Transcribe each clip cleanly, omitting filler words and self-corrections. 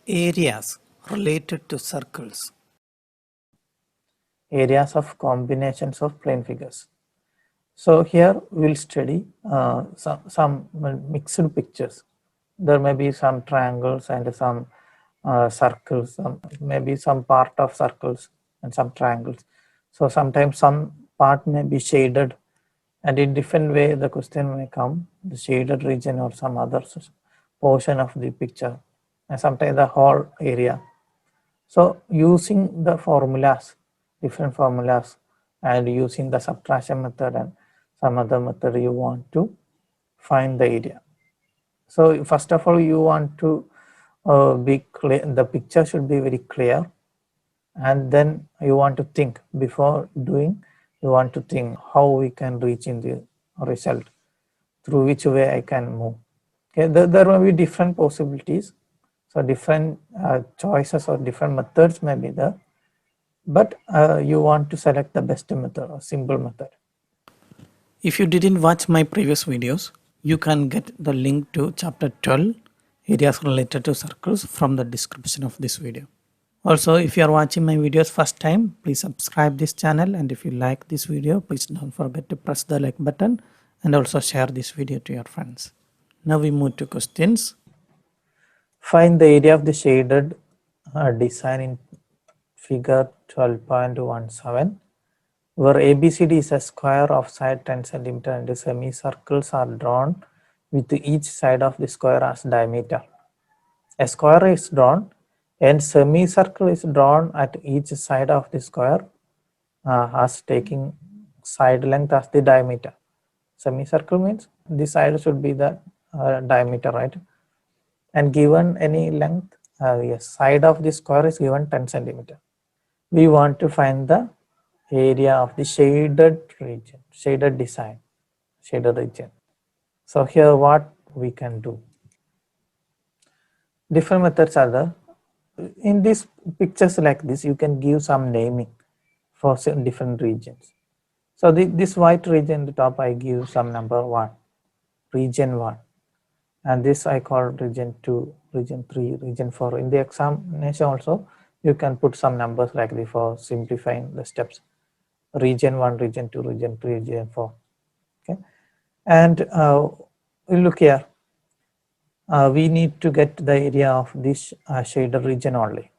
Areas related to circles. Areas of combinations of plane figures. So here we'll study some mixed pictures. There may be some triangles and some circles, maybe some part of circles and some triangles. So sometimes some part may be shaded, and in different way the question may come, the shaded region or some other portion of the picture, and sometimes the whole area. So using the formulas, different formulas, and using the subtraction method and some other method, you want to find the area. So first of all, you want to be clear, the picture should be very clear, and then you want to think before doing, you want to think how we can reach in the result, through which way I can move. Okay, there may be different possibilities. So different choices or different methods may be there, but you want to select the best method or simple method. If you didn't watch my previous videos, you can get the link to chapter 12, areas related to circles, from the description of this video. Also, if you are watching my videos first time, please subscribe this channel, and if you like this video, please don't forget to press the like button and also share this video to your friends. Now we move to questions. Find the area of the shaded design in figure 12.17, where ABCD is a square of side 10 cm and semicircles are drawn with each side of the square as diameter. A square is drawn and semicircle is drawn at each side of the square as taking side length as the diameter. Semicircle means the side should be the diameter, right? And given any length, yes, side of the square is given 10 centimeter. We want to find the area of the shaded region, shaded design, shaded region. So here what we can do. Different methods are there. In these pictures like this, you can give some naming for different regions. So this white region at the top, I give some number 1, region 1. And this I call region 2, region 3, region 4. In the examination also, you can put some numbers like this for simplifying the steps. Region 1, region 2, region 3, region 4. Okay. And look here. We need to get the area of this shaded region only.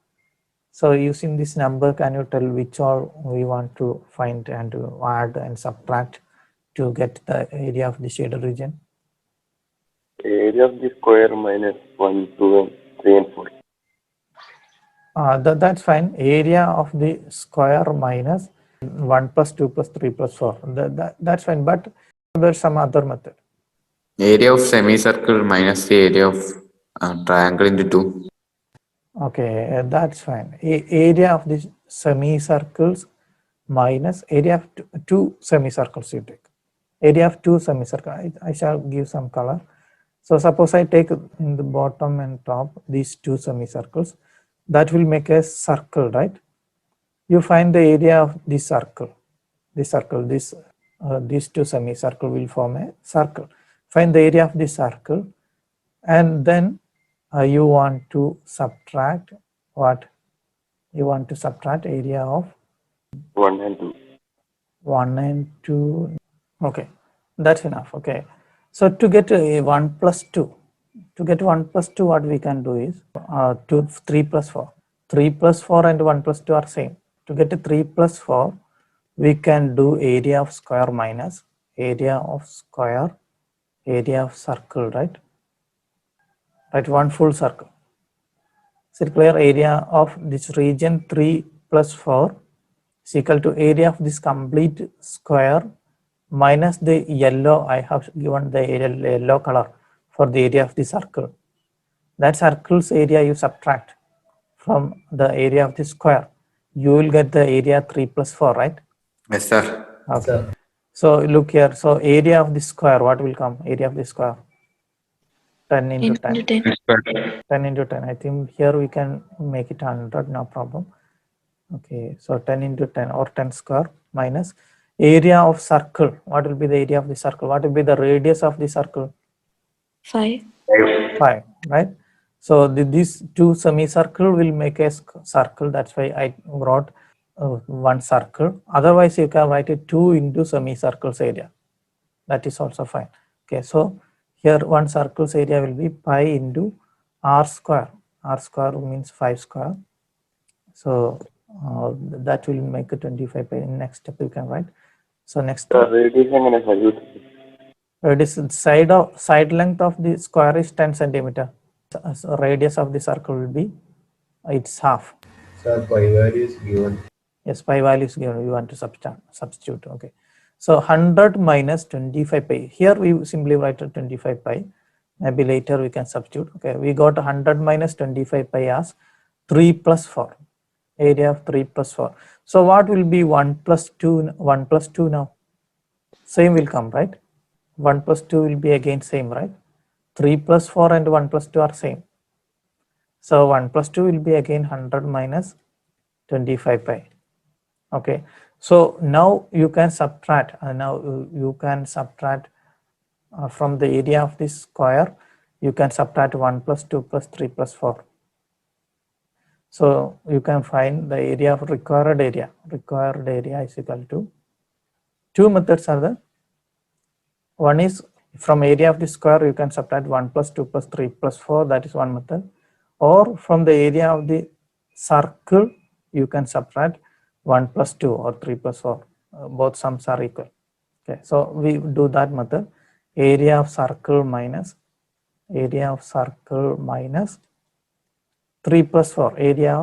So using this number, can you tell which all we want to find and to add and subtract to get the area of the shaded region? Area of the square minus 1, 2, and 3 and 4. That's fine. Area of the square minus 1 plus 2 plus 3 plus 4. That's fine. But there's some other method. Area of semicircle minus the area of triangle into 2. Okay, that's fine. Area of the semicircles minus area of two semicircles you take. Area of two semicircles. I shall give some color. So suppose I take in the bottom and top these two semicircles, that will make a circle, right? You find the area of this circle. This circle, these two semicircle will form a circle. Find the area of this circle, and then you want to subtract what? You want to subtract area of 1 and 2. 1 and 2. Okay, that's enough. Okay, so to get a 1 plus 2, to get 1 plus 2, what we can do is 3 plus 4. 3 plus 4 and 1 plus 2 are same. To get a 3 plus 4, we can do area of square minus area of square, area of circle, right? Right, one full circle. Circular area of this region 3 plus 4 is equal to area of this complete square minus the yellow. I have given the yellow color for the area of the circle. That circle's area you subtract from the area of the square. You will get the area 3 plus 4, right? Yes, sir. Okay. Sir. So look here. So area of the square, what will come? Area of the square. 10 into 10. 10 into 10. I think here we can make it 100, no problem. Okay, so 10 into 10 or 10 square minus area of circle. What will be the area of the circle? What will be the radius of the circle? 5. 5, right? So these two semicircle will make a circle. That's why I wrote one circle. Otherwise, you can write it 2 into semicircles area. That is also fine. Okay, so here one circle's area will be pi into r square. R square means 5 square. So that will make a 25 pi. In next step you can write. So next step, radius എങ്ങനെ Sajeev radius side length of the square is 10 centimeter. So radius of the circle will be its half. Sir, pi value is given. Yes, pi value is given. You want to substitute. Okay. So 100 minus 25 pi. Here we simply write 25 pi. Maybe later we can substitute. Okay. We got 100 minus 25 pi as 3 plus 4. Area of 3 plus 4. So what will be 1 plus 2? 1 plus 2 now? Same will come, right? 1 plus 2 will be again same, right? 3 plus 4 and 1 plus 2 are same. So 1 plus 2 will be again 100 minus 25 pi. Okay. So now you can subtract. You can subtract from the area of this square. You can subtract 1 plus 2 plus 3 plus 4. So you can find the area of required area. Required area is equal to, two methods are there. One is from area of the square you can subtract 1 plus 2 plus 3 plus 4. That is one method. Or from the area of the circle you can subtract 1 plus 2 or 3 plus 4. Both sums are equal. Okay, so we do that method. Area of circle minus 3 plus 4. Area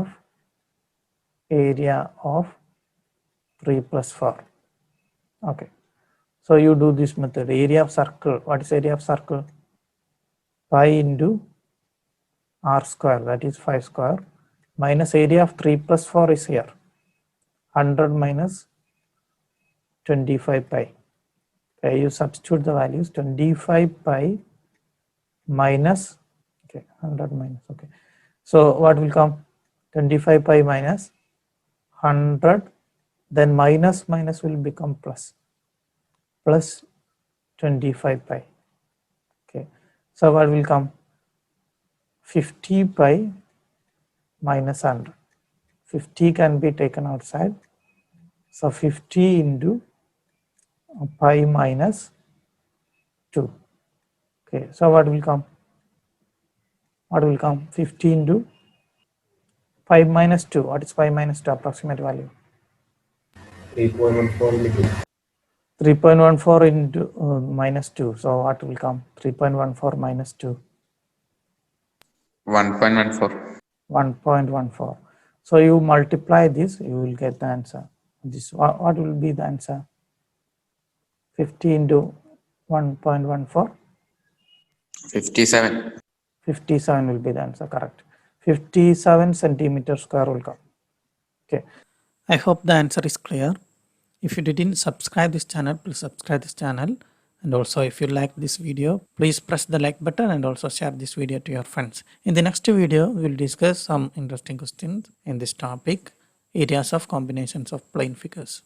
of 3 plus 4. Okay. So you do this method. Area of circle. What is area of circle? Pi into r square, that is 5 square, minus area of 3 plus 4 is here. 100 minus 25 pi. Okay, you substitute the values. 25 pi minus, okay, 100 minus, okay. So what will come? 25 pi minus 100, then minus will become plus 25 pi. Okay, so what will come? 50 pi minus 100. 50 can be taken outside. So 50 into pi minus 2. Okay, so what will come? 50 into 5 minus 2. What is 5 minus 2? Approximate value. 3.14 3.14 into minus 2. So what will come? 3.14 minus 2. 1.14. 1.14. So you multiply this, you will get the answer. This, what will be the answer? 50 into 1.14. 57. 57 will be the answer, correct. 57 centimeter square will come. Okay. I hope the answer is clear. If you didn't subscribe this channel, please subscribe this channel. And also if you like this video, please press the like button and also share this video to your friends. In the next video, we will discuss some interesting questions in this topic, areas of combinations of plane figures.